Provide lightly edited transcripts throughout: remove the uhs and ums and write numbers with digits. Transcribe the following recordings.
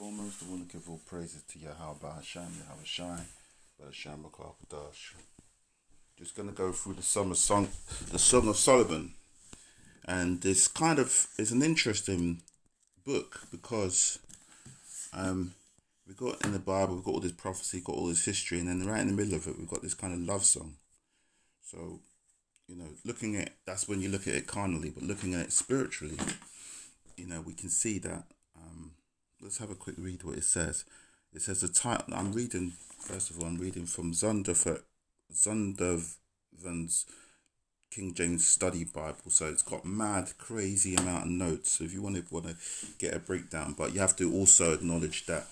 foremost, I want to give all praises to Yahweh Hashem, Yahweh Shai, Hashem Dash. Just gonna go through the Song of Solomon, and this kind of is an interesting book because we got in the Bible, we've got all this prophecy, got all this history, and then right in the middle of it, we've got this kind of love song. So, looking at that's when you look at it carnally, but looking at it spiritually, we can see that. Let's have a quick read what it says. It says the title. I'm reading from Zondervan's King James Study Bible. So it's got mad, crazy amount of notes. So if you want to get a breakdown, but you have to also acknowledge that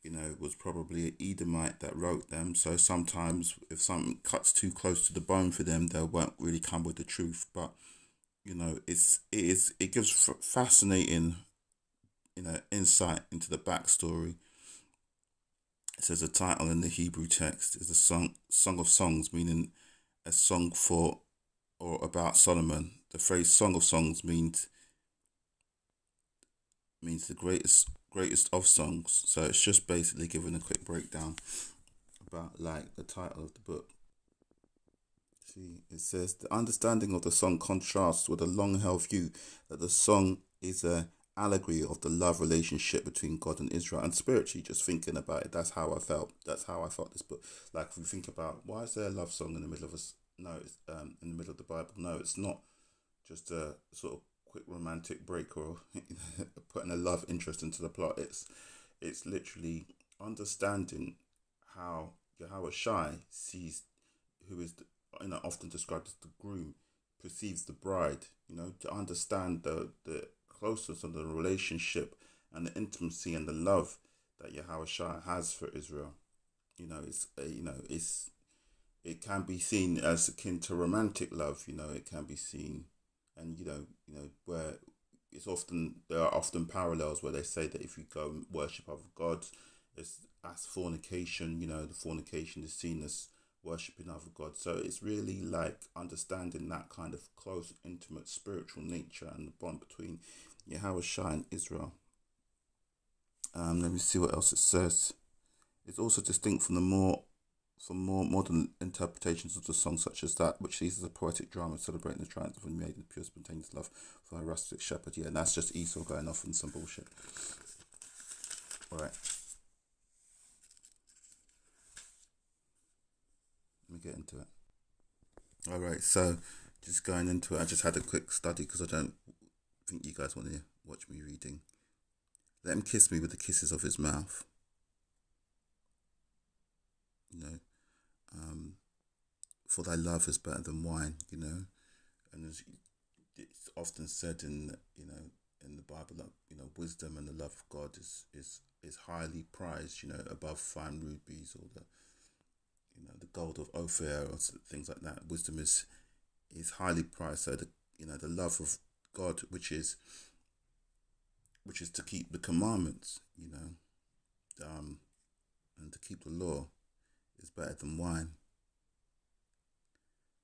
it was probably an Edomite that wrote them. So sometimes if something cuts too close to the bone for them, they won't really come with the truth. But it gives fascinating insight into the backstory. It says the title in the Hebrew text is the Song of Songs, meaning a song for or about Solomon. The phrase Song of Songs means the greatest of songs. So it's just basically giving a quick breakdown about the title of the book. See, it says the understanding of the song contrasts with a long-held view that the song is a allegory of the love relationship between God and Israel. And spiritually, just thinking about it, that's how I felt this book. Like, if we think about, why is there a love song in the middle of us? No, it's in the middle of the Bible. No, it's not just a sort of quick romantic break or putting a love interest into the plot. It's literally understanding how Yahweh Shai sees, who is often described as the groom, perceives the bride. To understand the closeness of the relationship and the intimacy and the love that Yahweh Shai has for Israel. It can be seen as akin to romantic love. It can be seen, and where there are often parallels where they say that if you go and worship other gods, it's as fornication. The fornication is seen as worshipping other gods. So it's really like understanding that kind of close, intimate, spiritual nature and the bond between Yahweh Shai and Israel. Let me see what else it says. It's also distinct from more modern interpretations of the song, such as that which sees as a poetic drama celebrating the triumph of a maiden pure spontaneous love for a rustic shepherd. Yeah, and that's just Esau going off in some bullshit. All right. Let me get into it. All right, so just going into it, I just had a quick study because I don't think you guys want to watch me reading. Let him kiss me with the kisses of his mouth. For thy love is better than wine. And it's often said in the Bible that wisdom and the love of God is highly prized. Above fine rubies or the gold of Ophir or things like that. Wisdom is highly prized. So the love of God, which is to keep the commandments, and to keep the law, is better than wine.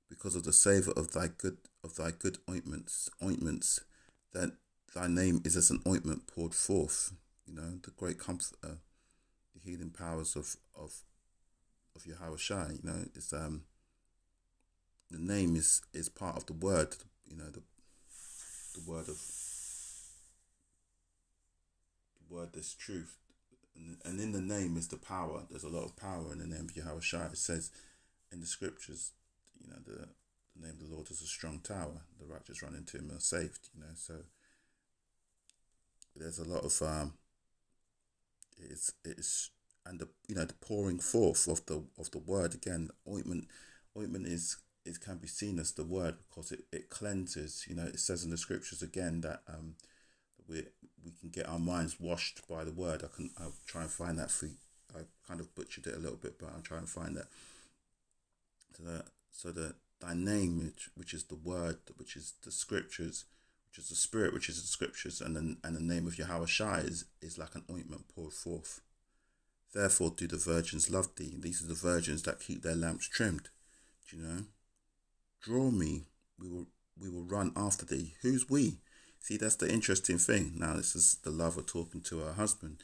Because of the savour of thy good ointments, that thy name is as an ointment poured forth. The great comforter, the healing powers of Yahweh Shai. It's the name is part of the word. The word that's truth, and in the name is the power. There's a lot of power in the name of Yahweh Shai. It says in the scriptures, the name of the Lord is a strong tower. The righteous run into him and are saved. So there's a lot of it's and the pouring forth of the word again. Ointment is can be seen as the word because it cleanses. It says in the scriptures again that we can get our minds washed by the word. I'll try and find that for you. I kind of butchered it a little bit, but I'll try and find that. So that thy name, which is the word, which is the scriptures, which is the spirit, which is the scriptures, and the name of Yahweh Shai is like an ointment poured forth. Therefore do the virgins love thee. These are the virgins that keep their lamps trimmed. Draw me, we will run after thee. Who's we? See, that's the interesting thing. Now, this is the lover talking to her husband.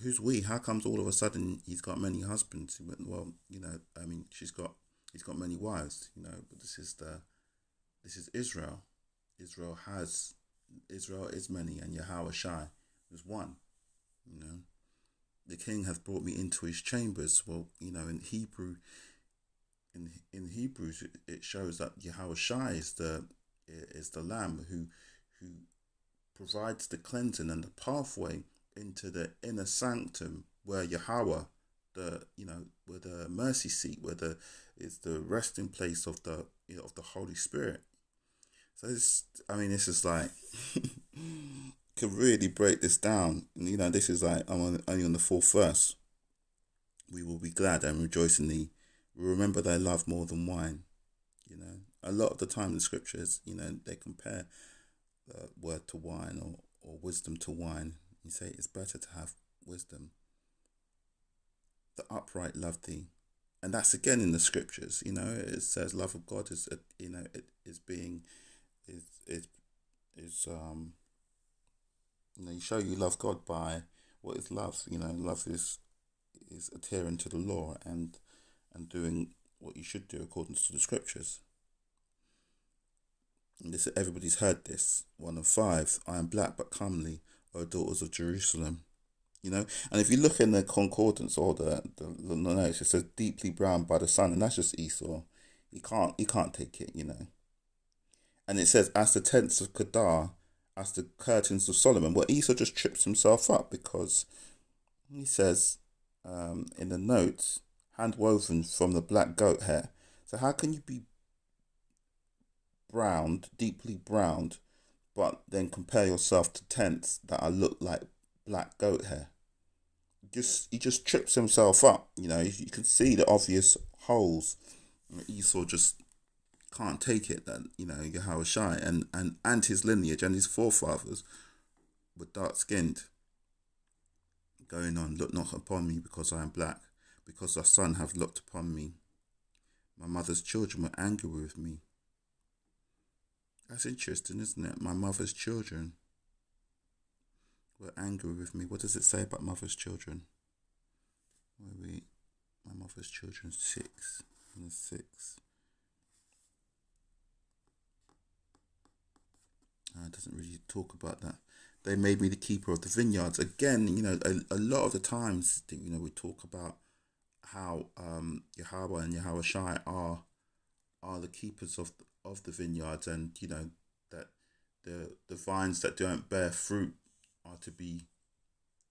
who's we? How comes all of a sudden he's got many husbands? He went, well, he's got many wives, but this is Israel. Israel has, Israel is many, and Yahweh Shai is one, you know. The king hath brought me into his chambers. Well, in Hebrew, in Hebrews, it shows that Yahweh Shai is the Lamb who provides the cleansing and the pathway into the inner sanctum where Yahweh, where the mercy seat, where the is the resting place of the of the Holy Spirit. So this is like can really break this down. This is like only on the fourth verse. We will be glad and rejoice in thee. We remember thy love more than wine. A lot of the time in the scriptures, they compare word to wine or wisdom to wine. You say it's better to have wisdom. The upright love thee, and that's again in the scriptures. It says love of God is it is being is you show you love God by what is love. Love is adhering to the law and doing what you should do according to the scriptures. And this, everybody's heard this. 1 of 5. I am black but comely, O daughters of Jerusalem. And if you look in the concordance or the notes, it says deeply browned by the sun, and that's just Esau. He can't take it. And it says as the tents of Kedar, as the curtains of Solomon. Well, Esau just trips himself up because he says in the notes, hand woven from the black goat hair. So how can you be browned, deeply browned, but then compare yourself to tents that look like black goat hair? He just trips himself up. You can see the obvious holes. Esau just can't take it that Yahweh Shai and his lineage and his forefathers were dark skinned. Going on, look not upon me because I am black, because the sun hath looked upon me. My mother's children were angry with me. That's interesting, isn't it? My mother's children were angry with me. What does it say about mother's children? My mother's children, 6. And 6. It doesn't really talk about that. They made me the keeper of the vineyards. Again, a lot of the times, we talk about how Yahweh and Yahweh Shai are the keepers of the vineyards, and that the vines that don't bear fruit are to be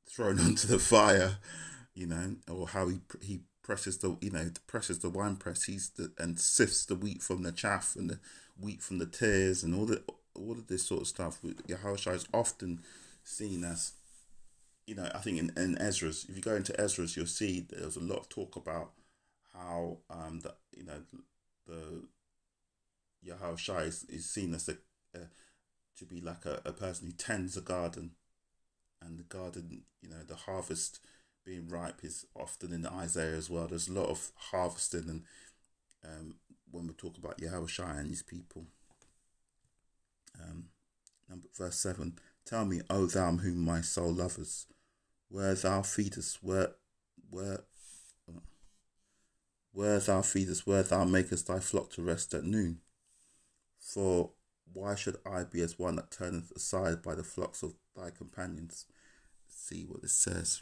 thrown onto the fire, or how he presses the wine press, and sifts the wheat from the chaff and the wheat from the tares, and all of this sort of stuff. Yahweh Shai is often seen as, I think in Ezra's, if you go into Ezra's, you'll see there's a lot of talk about how the Yahweh Shai is seen as to be like a person who tends a garden, and the garden, the harvest being ripe is often in Isaiah as well. There's a lot of harvesting, and when we talk about Yahweh Shai and his people. Verse 7. Tell me, O thou whom my soul loveth, where thou feedest, where thou feedest, where thou makest thy flock to rest at noon. For why should I be as one that turneth aside by the flocks of thy companions? See what it says.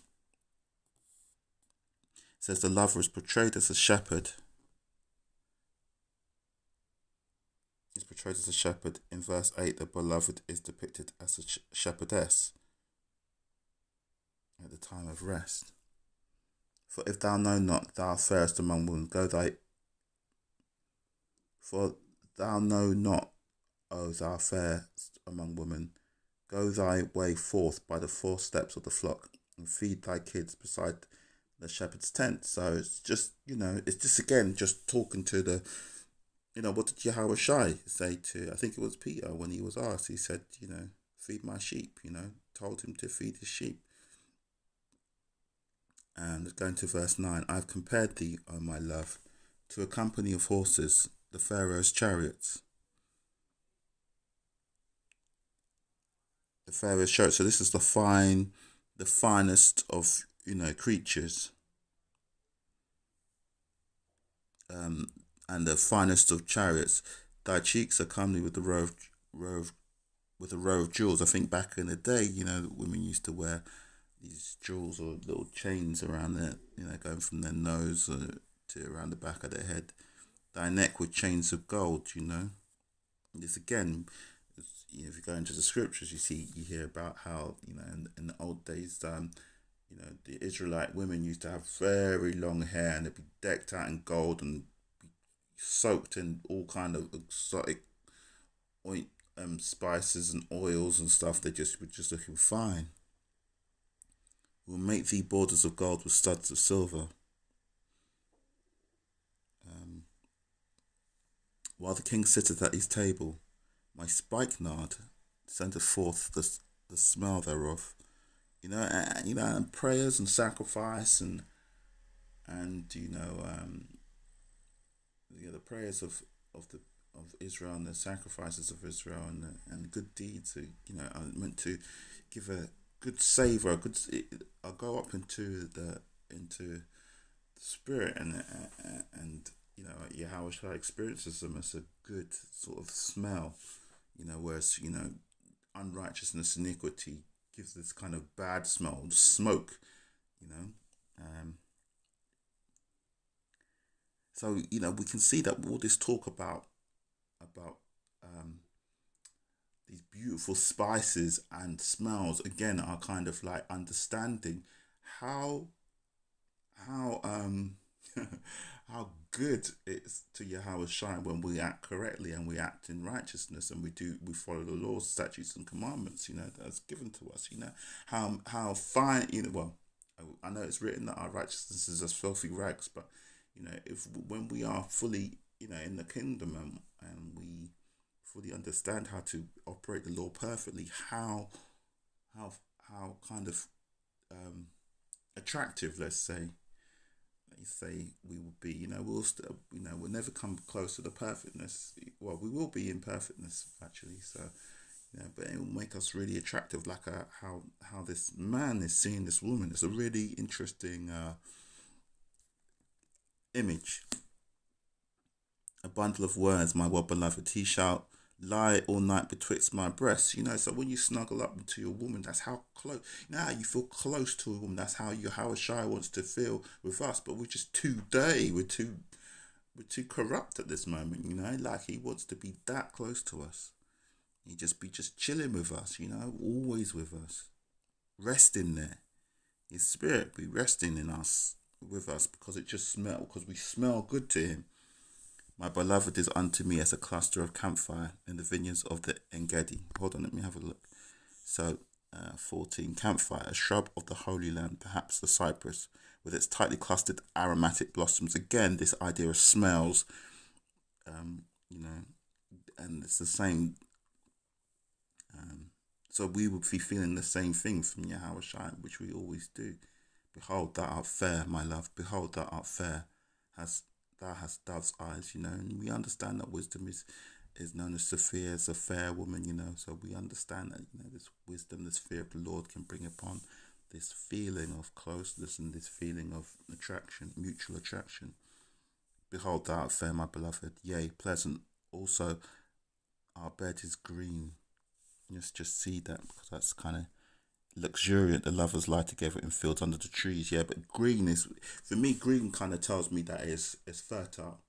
It says the lover is portrayed as a shepherd. Is portrayed as a shepherd. In verse 8, the beloved is depicted as a shepherdess at the time of rest. For if thou know not, thou fairest among women, For thou know not, O thou fairest among women, go thy way forth by the 4 steps of the flock, and feed thy kids beside the shepherd's tent. So it's just, it's just again just talking to the, what did Yahweh Shai say to, I think it was Peter when he was asked, he said, feed my sheep, told him to feed his sheep. And going to verse 9, I've compared thee, O my love, to a company of horses, the Pharaoh's chariots. The Pharaoh's chariot. So this is the the finest of creatures, and the finest of chariots. Thy cheeks are comely with the with a row of jewels. I think back in the day, women used to wear these jewels or little chains around their, going from their nose to around the back of their head. Thy neck with chains of gold. This again, if you go into the scriptures, you hear about how in the old days, the Israelite women used to have very long hair and they'd be decked out in gold and be soaked in all kind of exotic oint, spices and oils and stuff. They just were just looking fine. We'll make thee borders of gold with studs of silver. While the king sitteth at his table, my spikenard sendeth forth the smell thereof. And prayers and sacrifice and the prayers of Israel and the sacrifices of Israel and good deeds, are meant to give a good savor. I'll go up into the spirit and Yahweh Shai experiences them as a good sort of smell. Whereas unrighteousness, iniquity gives this kind of bad smell, smoke. So we can see that all this talk about these beautiful spices and smells again are kind of like understanding how how good it's to Yahweh Shai when we act correctly and we act in righteousness and we follow the laws, statutes, and commandments. That's given to us. How fine. Well, I know it's written that our righteousness is as filthy rags, but if when we are fully in the kingdom and we fully understand how to operate the law perfectly, how kind of attractive, let's say we will be. We'll never come close to the perfectness. Well, we will be in perfectness actually. So but it will make us really attractive, like how this man is seeing this woman. It's a really interesting image. A bundle of words, my well beloved, he shall lie all night betwixt my breasts. So when you snuggle up into your woman, that's how close. How you feel close to a woman. That's how Shai wants to feel with us. But we're just too dirty. We're too corrupt at this moment. Like he wants to be that close to us. He just be chilling with us. Always with us, resting there. His spirit be resting in us, with us, because because we smell good to him. My beloved is unto me as a cluster of camphire in the vineyards of the Engedi. Hold on, let me have a look. So, 14, camphire, a shrub of the Holy Land, perhaps the cypress, with its tightly clustered aromatic blossoms. Again, this idea of smells, and it's the same. So we would be feeling the same thing from Yahweh Shai, which we always do. Behold, thou art fair, my love. Behold, thou art fair. Thou hast dove's eyes, and we understand that wisdom is known as Sophia, as a fair woman, so we understand that, this wisdom, this fear of the Lord can bring upon this feeling of closeness and this feeling of attraction, mutual attraction. Behold, thou art fair, my beloved, yea, pleasant. Also, our bed is green. Let's just see that, because that's kind of luxuriant. The lovers lie together in fields under the trees. Yeah, but green is, for me, green kind of tells me that it's fertile.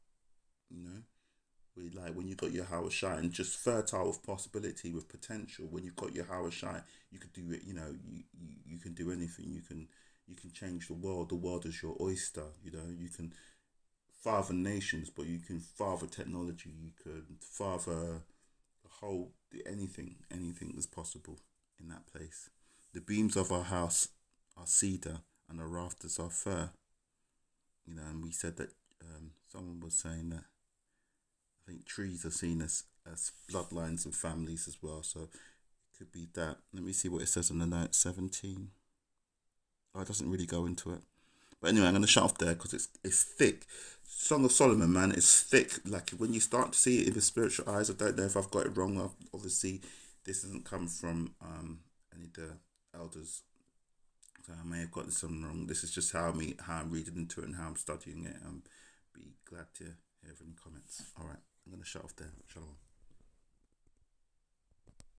We like when you got your Yahweh Shai, and just fertile with possibility, with potential. When you got your Yahweh Shai, you could do it. You can do anything. You can change the world. The world is your oyster. You can father nations, but you can father technology. You could father the whole anything is possible in that place. The beams of our house are cedar and the rafters are fir. And we said that someone was saying that I think trees are seen as bloodlines and families as well. So it could be that. Let me see what it says on the note. 17. Oh, it doesn't really go into it. But anyway, I'm going to shut off there because it's thick. Song of Solomon, man, it's thick. Like when you start to see it in the spiritual eyes, I don't know if I've got it wrong. Obviously, this doesn't come from any of the elders So I may have gotten some wrong. This is just how I'm reading into it and how I'm studying it. Be glad to hear any comments. All right, I'm gonna shut off there. Shalom.